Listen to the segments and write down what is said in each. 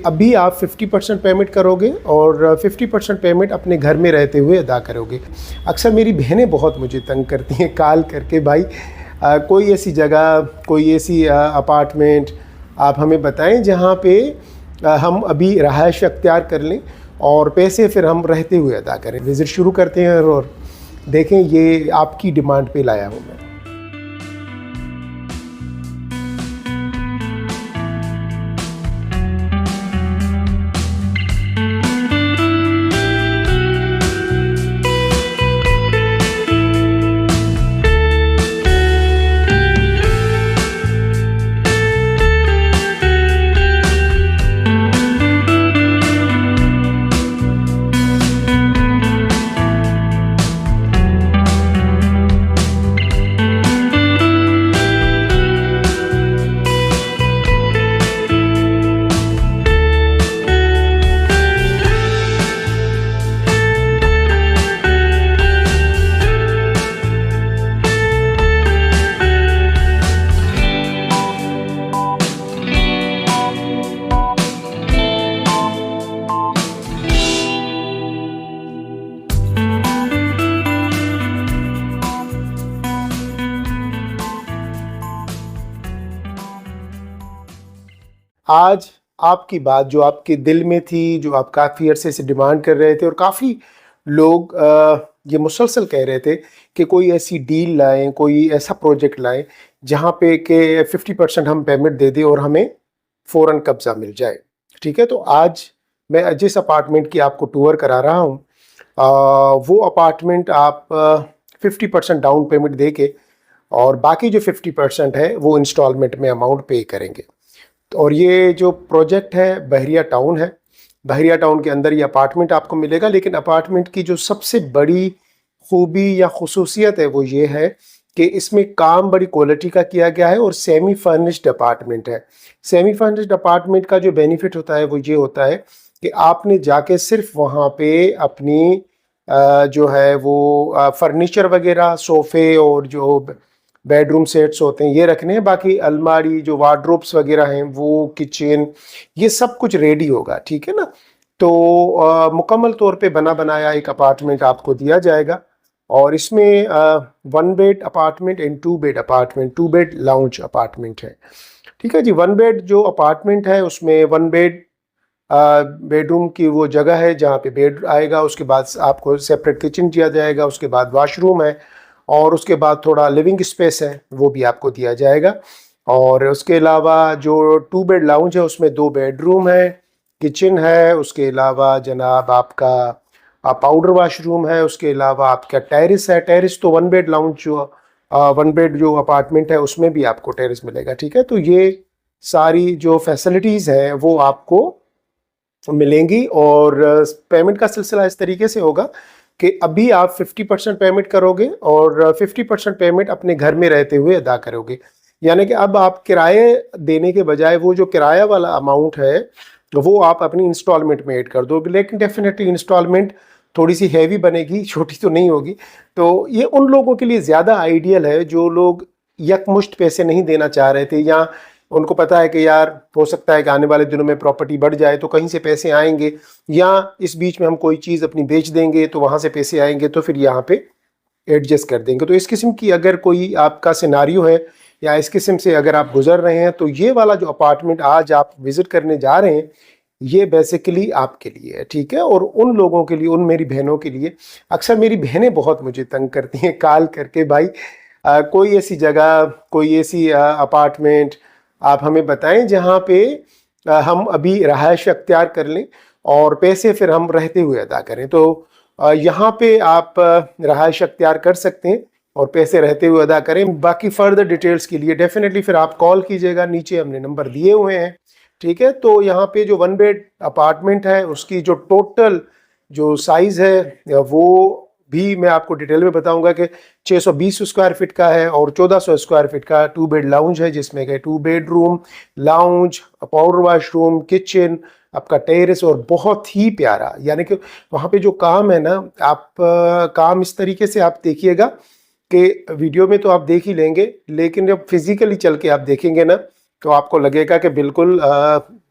अभी आप 50% पेमेंट करोगे और 50% पेमेंट अपने घर में रहते हुए अदा करोगे। अक्सर मेरी बहनें बहुत मुझे तंग करती हैं कॉल करके, भाई कोई ऐसी जगह, कोई ऐसी अपार्टमेंट आप हमें बताएं जहां पे हम अभी रहायश अख्तियार कर लें और पैसे फिर हम रहते हुए अदा करें। विज़िट शुरू करते हैं और देखें, ये आपकी डिमांड पे लाया हूँ मैं। आज आपकी बात जो आपके दिल में थी, जो आप काफ़ी अरसे से डिमांड कर रहे थे और काफ़ी लोग ये मुसलसल कह रहे थे कि कोई ऐसी डील लाएं, कोई ऐसा प्रोजेक्ट लाएं जहां पे कि 50% हम पेमेंट दे दें और हमें फ़ौरन कब्ज़ा मिल जाए। ठीक है, तो आज मैं जिस अपार्टमेंट की आपको टूर करा रहा हूं, वो अपार्टमेंट आप 50% डाउन पेमेंट दे के और बाकी जो 50% है वो इंस्टॉलमेंट में अमाउंट पे करेंगे। और ये जो प्रोजेक्ट है बहरिया टाउन है। बहरिया टाउन के अंदर ये अपार्टमेंट आपको मिलेगा, लेकिन अपार्टमेंट की जो सबसे बड़ी खूबी या खुसूसियत है वो ये है कि इसमें काम बड़ी क्वालिटी का किया गया है और सेमी फर्निश्ड अपार्टमेंट है। सेमी फर्निश्ड अपार्टमेंट का जो बेनिफिट होता है वो ये होता है कि आपने जाके सिर्फ वहाँ पे अपनी जो है वो फर्नीचर वगैरह, सोफ़े और जो बेडरूम सेट्स होते हैं ये रखने हैं। बाकी अलमारी, जो वार्डरोब्स वगैरह हैं, वो किचन, ये सब कुछ रेडी होगा। ठीक है ना, तो मुकम्मल तौर पे बना बनाया एक अपार्टमेंट आपको दिया जाएगा। और इसमें 1 bed apartment and 2 bed apartment, 2 bed lounge apartment है। ठीक है जी, 1 बेड जो अपार्टमेंट है उसमें 1 बेड बेडरूम की वो जगह है जहाँ पे बेड आएगा, उसके बाद आपको सेपरेट किचन दिया जाएगा, उसके बाद वाशरूम है और उसके बाद थोड़ा लिविंग स्पेस है वो भी आपको दिया जाएगा। और उसके अलावा जो 2 बेड लाउंज है उसमें 2 बेडरूम है, किचन है, उसके अलावा जनाब आपका पाउडर वाशरूम है, उसके अलावा आपका टेरिस है। टेरिस तो 1 बेड लाउंज जो 1 बेड जो अपार्टमेंट है उसमें भी आपको टेरिस मिलेगा। ठीक है, तो ये सारी जो फैसिलिटीज़ हैं वो आपको मिलेंगी। और पेमेंट का सिलसिला इस तरीके से होगा कि अभी आप 50% पेमेंट करोगे और 50% पेमेंट अपने घर में रहते हुए अदा करोगे। यानी कि अब आप किराए देने के बजाय वो जो किराया वाला अमाउंट है वो आप अपनी इंस्टॉलमेंट में ऐड कर दोगे। लेकिन डेफिनेटली इंस्टॉलमेंट थोड़ी सी हैवी बनेगी, छोटी तो नहीं होगी। तो ये उन लोगों के लिए ज़्यादा आइडियल है जो लोग यकमुश्त पैसे नहीं देना चाह रहे थे, या उनको पता है कि यार हो सकता है कि आने वाले दिनों में प्रॉपर्टी बढ़ जाए तो कहीं से पैसे आएंगे, या इस बीच में हम कोई चीज़ अपनी बेच देंगे तो वहाँ से पैसे आएंगे, तो फिर यहाँ पे एडजस्ट कर देंगे। तो इस किस्म की अगर कोई आपका सिनारियो है या इस किस्म से अगर आप गुजर रहे हैं, तो ये वाला जो अपार्टमेंट आज आप विज़िट करने जा रहे हैं ये बेसिकली आपके लिए है। ठीक है, और उन लोगों के लिए, उन मेरी बहनों के लिए। अक्सर मेरी बहनें बहुत मुझे तंग करती हैं कॉल करके, भाई कोई ऐसी जगह, कोई ऐसी अपार्टमेंट आप हमें बताएं जहां पे हम अभी रहायश अख्तियार कर लें और पैसे फिर हम रहते हुए अदा करें। तो यहाँ पे आप रहायश अख्तियार कर सकते हैं और पैसे रहते हुए अदा करें। बाकी फर्दर डिटेल्स के लिए डेफिनेटली फिर आप कॉल कीजिएगा, नीचे हमने नंबर दिए हुए हैं। ठीक है, तो यहाँ पे जो 1 बेड अपार्टमेंट है उसकी जो टोटल जो साइज़ है वो भी मैं आपको डिटेल में बताऊंगा कि 620 स्क्वायर फीट का है और 1400 स्क्वायर फीट का 2 बेड लाउंज है, जिसमें के 2 bedroom, lounge, powder washroom, kitchen, आपका टेरेस और बहुत ही प्यारा। यानी कि वहाँ पे जो काम है ना, आप काम इस तरीके से आप देखिएगा कि वीडियो में तो आप देख ही लेंगे, लेकिन जब फिजिकली चल के आप देखेंगे ना तो आपको लगेगा कि बिल्कुल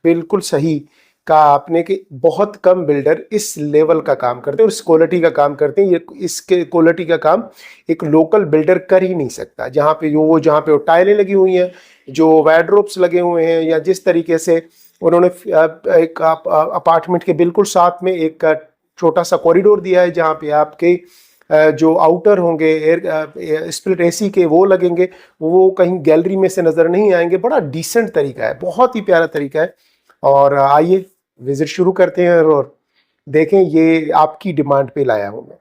बिल्कुल सही कहा आपने कि बहुत कम बिल्डर इस लेवल का काम करते हैं और इस क्वालिटी का काम करते हैं। ये इसके क्वालिटी का काम एक लोकल बिल्डर कर ही नहीं सकता। जहाँ पे वो टाइलें लगी हुई हैं, जो वार्डरोब्स लगे हुए हैं, या जिस तरीके से उन्होंने एक अपार्टमेंट के बिल्कुल साथ में एक छोटा सा कॉरिडोर दिया है जहाँ पे आपके जो आउटर होंगे एयर स्प्लिट एसी के वो लगेंगे, वो कहीं गैलरी में से नज़र नहीं आएंगे। बड़ा डिसेंट तरीका है, बहुत ही प्यारा तरीका है। और आइए विजिट शुरू करते हैं और देखें ये आपकी डिमांड पे लाया हूँ मैं।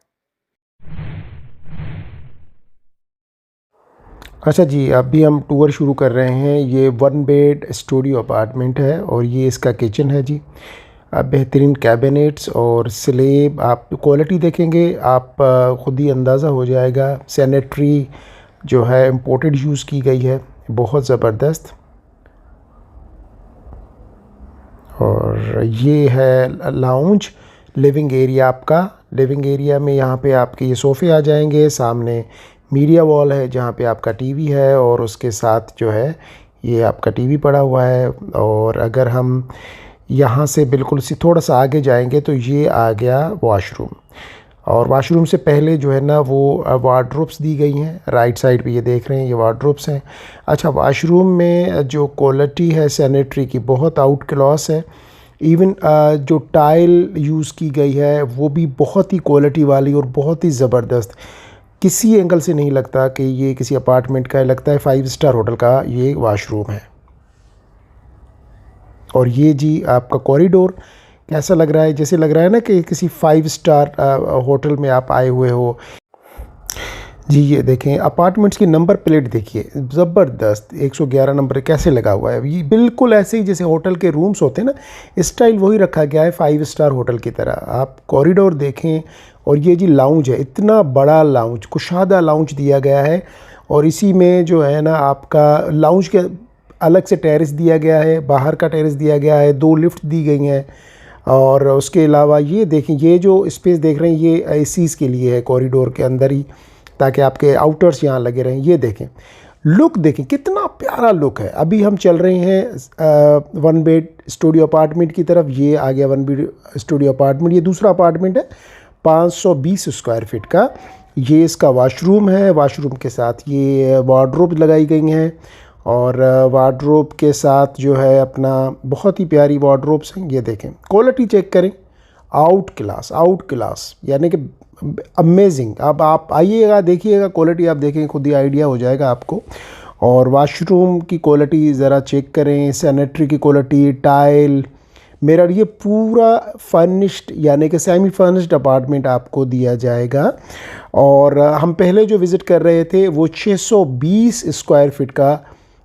अच्छा जी, अभी हम टूर शुरू कर रहे हैं। ये 1 बेड स्टूडियो अपार्टमेंट है और ये इसका किचन है जी। आप बेहतरीन कैबिनेट्स और स्लेब, आप क्वालिटी देखेंगे आप ख़ुद ही अंदाज़ा हो जाएगा। सैनिटरी जो है इम्पोर्टेड यूज़ की गई है, बहुत ज़बरदस्त। और ये है लाउंज, लिविंग एरिया आपका। लिविंग एरिया में यहाँ पे आपके ये सोफ़े आ जाएंगे, सामने मीडिया वॉल है जहाँ पे आपका टीवी है और उसके साथ जो है ये आपका टीवी पड़ा हुआ है। और अगर हम यहाँ से बिल्कुल थोड़ा सा आगे जाएंगे तो ये आ गया वॉशरूम। और वॉशरूम से पहले जो है ना वो वार्डरोब्स दी गई हैं। राइट साइड पे ये देख रहे हैं, ये वार्डरोब्स हैं। अच्छा, वॉशरूम में जो क्वालिटी है सैनिटरी की बहुत आउट क्लास है। इवन जो टाइल यूज़ की गई है वो भी बहुत ही क्वालिटी वाली और बहुत ही ज़बरदस्त। किसी एंगल से नहीं लगता कि ये किसी अपार्टमेंट का है, लगता है 5 स्टार होटल का ये वॉशरूम है। और ये जी आपका कॉरिडोर कैसा लग रहा है, जैसे लग रहा है ना कि किसी 5 स्टार होटल में आप आए हुए हो जी। ये देखें अपार्टमेंट्स की नंबर प्लेट देखिए, ज़बरदस्त 111 नंबर कैसे लगा हुआ है। ये बिल्कुल ऐसे ही जैसे होटल के रूम्स होते हैं ना, स्टाइल वही रखा गया है 5 स्टार होटल की तरह। आप कॉरिडोर देखें। और ये जी लाउंज है, इतना बड़ा लाउंज, कुशादा लाउंज दिया गया है। और इसी में जो है ना आपका लाउंज के अलग से टेरेस दिया गया है, बाहर का टेरेस दिया गया है, 2 लिफ्ट दी गई हैं। और उसके अलावा ये देखें, ये जो स्पेस देख रहे हैं ये एसीज़ के लिए है कॉरिडोर के अंदर ही, ताकि आपके आउटर्स यहाँ लगे रहें। ये देखें लुक, देखें कितना प्यारा लुक है। अभी हम चल रहे हैं 1 बेड स्टूडियो अपार्टमेंट की तरफ। ये आ गया 1 बेड स्टूडियो अपार्टमेंट। ये दूसरा अपार्टमेंट है 520 स्क्वायर फीट का। ये इसका वॉशरूम है। वॉशरूम के साथ ये वार्डरोब लगाई गई हैं और वार्डरोब के साथ जो है अपना बहुत ही प्यारी वार्डरोब्स हैं। ये देखें क्वालिटी चेक करें, आउट क्लास यानी कि अमेजिंग। अब आप आइएगा, देखिएगा क्वालिटी, आप देखें खुद ही आइडिया हो जाएगा आपको। और वाशरूम की क्वालिटी ज़रा चेक करें, सैनिटरी की क्वालिटी, टाइल, मिरर, ये पूरा फर्निश्ड यानी कि सेमी फर्निश्ड अपार्टमेंट आपको दिया जाएगा। और हम पहले जो विज़िट कर रहे थे वो 620 स्क्वायर फीट का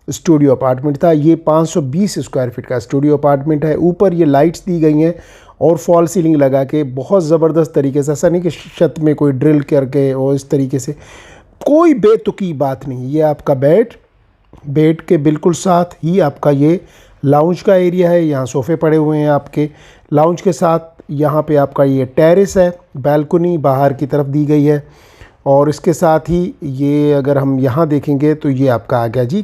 स्टूडियो अपार्टमेंट था। ये 520 स्क्वायर फीट का स्टूडियो अपार्टमेंट है। ऊपर ये लाइट्स दी गई हैं और फॉल सीलिंग लगा के बहुत ज़बरदस्त तरीके से, ऐसा नहीं कि छत में कोई ड्रिल करके और इस तरीके से, कोई बेतुकी बात नहीं। ये आपका बेड के बिल्कुल साथ ही आपका ये लाउंज का एरिया है। यहाँ सोफ़े पड़े हुए हैं आपके। लाउंज के साथ यहाँ पे आपका ये टेरेस है, बैल्कनी बाहर की तरफ दी गई है। और इसके साथ ही ये अगर हम यहाँ देखेंगे तो ये आपका आ गया जी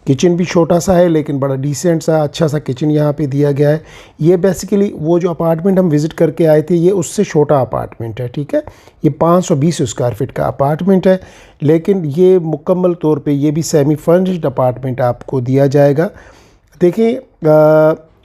किचन भी छोटा सा है लेकिन बड़ा डिसेंट सा अच्छा सा किचन यहाँ पे दिया गया है। ये बेसिकली वो जो अपार्टमेंट हम विज़िट करके आए थे ये उससे छोटा अपार्टमेंट है, ठीक है। ये 520 स्क्वायर फीट का अपार्टमेंट है, लेकिन ये मुकम्मल तौर पे ये भी सेमी फर्निश्ड अपार्टमेंट आपको दिया जाएगा। देखें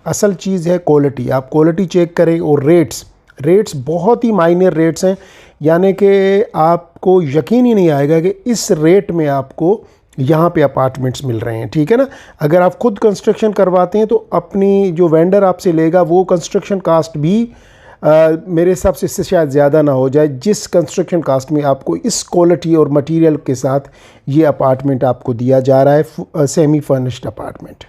असल चीज़ है क्वालिटी। आप क्वालिटी चेक करें और रेट्स बहुत ही माइनर रेट्स हैं, यानी कि आपको यकीन ही नहीं आएगा कि इस रेट में आपको यहाँ पे अपार्टमेंट्स मिल रहे हैं, ठीक है ना। अगर आप खुद कंस्ट्रक्शन करवाते हैं तो अपनी जो वेंडर आपसे लेगा वो कंस्ट्रक्शन कास्ट भी मेरे हिसाब से इससे शायद ज़्यादा ना हो जाए, जिस कंस्ट्रक्शन कास्ट में आपको इस क्वालिटी और मटेरियल के साथ ये अपार्टमेंट आपको दिया जा रहा है, सेमी फर्निश्ड अपार्टमेंट।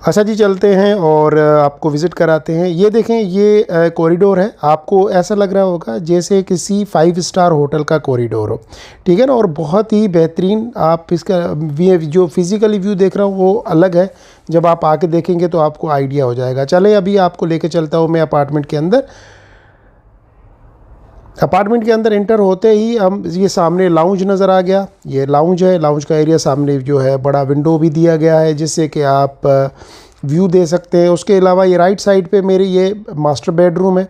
अच्छा जी, चलते हैं और आपको विज़िट कराते हैं। ये देखें ये कॉरिडोर है। आपको ऐसा लग रहा होगा जैसे किसी 5 स्टार होटल का कॉरिडोर हो, ठीक है ना। और बहुत ही बेहतरीन, आप इसका जो फिज़िकली व्यू देख रहा हूँ वो अलग है, जब आप आके देखेंगे तो आपको आइडिया हो जाएगा। चले अभी आपको लेके चलता हूँ मैं अपार्टमेंट के अंदर। अपार्टमेंट के अंदर इंटर होते ही हम ये सामने लाउंज नज़र आ गया। ये लाउंज है, लाउंज का एरिया सामने जो है बड़ा विंडो भी दिया गया है जिससे कि आप व्यू दे सकते हैं। उसके अलावा ये राइट साइड पे मेरी ये मास्टर बेडरूम है।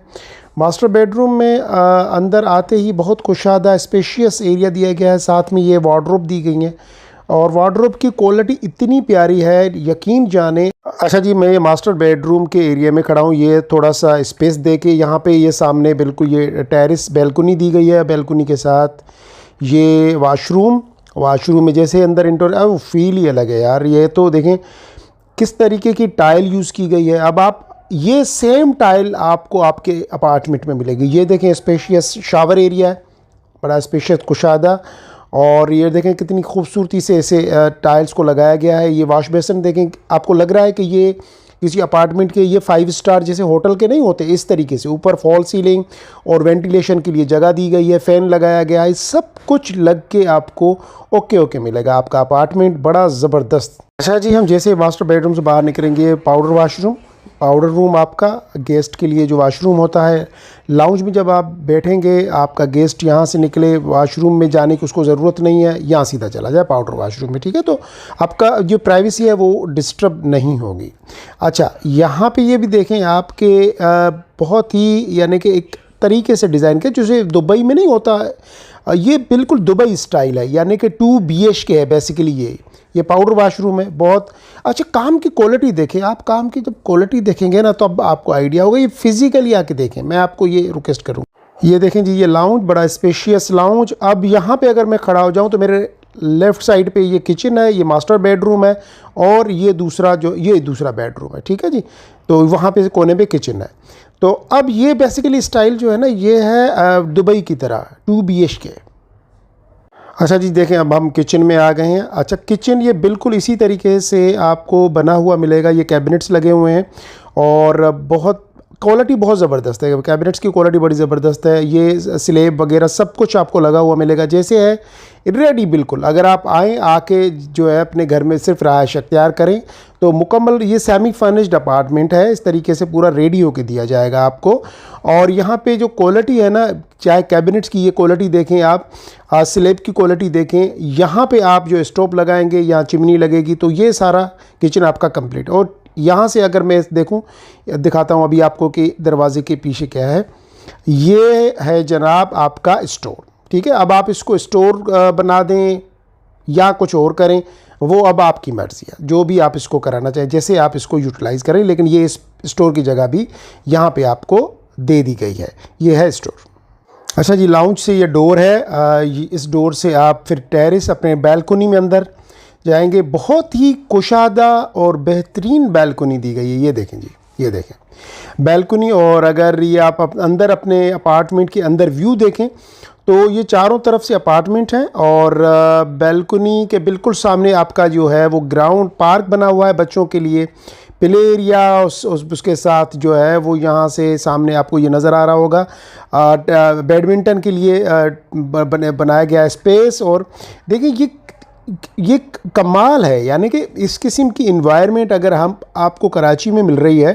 मास्टर बेडरूम में अंदर आते ही बहुत कुशादा स्पेशियस एरिया दिया गया है, साथ में ये वार्डरोब दी गई है और वार्डरोब की क्वालिटी इतनी प्यारी है, यकीन जाने। अच्छा जी, मैं ये मास्टर बेडरूम के एरिया में खड़ा हूँ। ये थोड़ा सा स्पेस दे के यहाँ पे ये सामने बिल्कुल ये टेरेस बैल्कनी दी गई है। बैल्कनी के साथ ये वाशरूम में जैसे अंदर इंटर वो फील ही अलग है यार। ये तो देखें किस तरीके की टाइल यूज़ की गई है। अब आप ये सेम टाइल आपको आपके अपार्टमेंट में मिलेगी। ये देखें स्पेशियस शावर एरिया है, बड़ा स्पेशियस कुशादा, और ये देखें कितनी खूबसूरती से ऐसे टाइल्स को लगाया गया है। ये वॉश बेसिन देखें, आपको लग रहा है कि ये किसी अपार्टमेंट के ये 5 स्टार जैसे होटल के नहीं होते, इस तरीके से ऊपर फॉल सीलिंग और वेंटिलेशन के लिए जगह दी गई है, फ़ैन लगाया गया है, सब कुछ लग के आपको ओके मिलेगा। आपका अपार्टमेंट बड़ा ज़बरदस्त। अच्छा जी, हम जैसे मास्टर बेडरूम से बाहर निकलेंगे, पाउडर रूम आपका गेस्ट के लिए जो वाशरूम होता है। लाउंज में जब आप बैठेंगे, आपका गेस्ट यहाँ से निकले वाशरूम में जाने की उसको ज़रूरत नहीं है, यहाँ सीधा चला जाए पाउडर वाशरूम में, ठीक है। तो आपका जो प्राइवेसी है वो डिस्टर्ब नहीं होगी। अच्छा, यहाँ पे ये भी देखें आपके बहुत ही यानी कि एक तरीके से डिज़ाइन के जैसे दुबई में नहीं होता, ये बिल्कुल दुबई स्टाइल है, यानी कि 2 BHK है बेसिकली। ये पाउडर वाशरूम है बहुत अच्छा। काम की क्वालिटी देखें आप, काम की जब क्वालिटी देखेंगे ना तो अब आपको आइडिया होगा। ये फिज़िकली आके देखें, मैं आपको ये रिक्वेस्ट करूँ। ये देखें जी, ये लाउंज बड़ा स्पेशियस लाउंज। अब यहाँ पे अगर मैं खड़ा हो जाऊँ तो मेरे लेफ़्ट साइड पे ये किचन है, ये मास्टर बेडरूम है और ये दूसरा बेडरूम है, ठीक है जी। तो वहाँ पे कोने पे किचन है। तो अब ये बेसिकली स्टाइल जो है ना, ये है दुबई की तरह 2 BHK। अच्छा जी, देखें अब हम किचन में आ गए हैं। अच्छा, किचन ये बिल्कुल इसी तरीके से आपको बना हुआ मिलेगा। ये कैबिनेट्स लगे हुए हैं और क्वालिटी बहुत ज़बरदस्त है। कैबिनेट्स की क्वालिटी बड़ी ज़बरदस्त है। ये स्लेब वगैरह सब कुछ आपको लगा हुआ मिलेगा जैसे है रेडी बिल्कुल। अगर आप आके जो है अपने घर में सिर्फ रहायश अख्तियार करें तो मुकम्मल ये सेमी फर्निश्ड अपार्टमेंट है। इस तरीके से पूरा रेडी होके दिया जाएगा आपको। और यहाँ पे जो क्वालिटी है ना, चाहे कैबिनेट्स की ये क्वालिटी देखें आप, स्लेब की क्वालिटी देखें, यहाँ पे आप जो स्टोव लगाएंगे या चिमनी लगेगी तो ये सारा किचन आपका कंप्लीट। और यहाँ से अगर मैं दिखाता हूँ अभी आपको कि दरवाजे के पीछे क्या है। ये है जनाब आपका स्टोर, ठीक है। अब आप इसको स्टोर बना दें या कुछ और करें, वो अब आपकी मर्ज़ी है, जो भी आप इसको कराना चाहें, जैसे आप इसको यूटिलाइज़ करें। लेकिन ये इस स्टोर की जगह भी यहाँ पे आपको दे दी गई है। ये है स्टोर। अच्छा जी, लाउंज से ये डोर है। इस डोर से आप फिर टेरेस अपने बैल्कनी में अंदर जाएंगे। बहुत ही कुशादा और बेहतरीन बैल्कनी दी गई है। ये देखें जी, ये देखें बैल्कनी। और अगर ये आप अंदर अपने अपार्टमेंट के अंदर व्यू देखें तो ये चारों तरफ से अपार्टमेंट हैं और बैल्कनी के बिल्कुल सामने आपका जो है वो ग्राउंड पार्क बना हुआ है बच्चों के लिए, प्ले एरिया। उसके साथ जो है वो यहाँ से सामने आपको ये नज़र आ रहा होगा बैडमिंटन के लिए बनाया गया स्पेस। और देखिए ये कमाल है, यानी कि इस किस्म की इन्वायरमेंट अगर हम आपको कराची में मिल रही है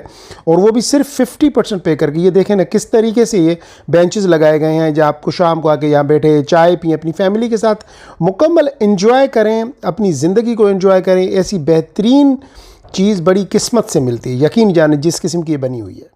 और वो भी सिर्फ 50% पे करके। ये देखें ना किस तरीके से ये बेंचेस लगाए गए हैं जहाँ आपको शाम को आके यहाँ बैठे चाय पिए, अपनी फैमिली के साथ मुकम्मल एंजॉय करें, अपनी ज़िंदगी को एंजॉय करें। ऐसी बेहतरीन चीज़ बड़ी किस्मत से मिलती है, यकीन जाने जिस किस्म की ये बनी हुई है।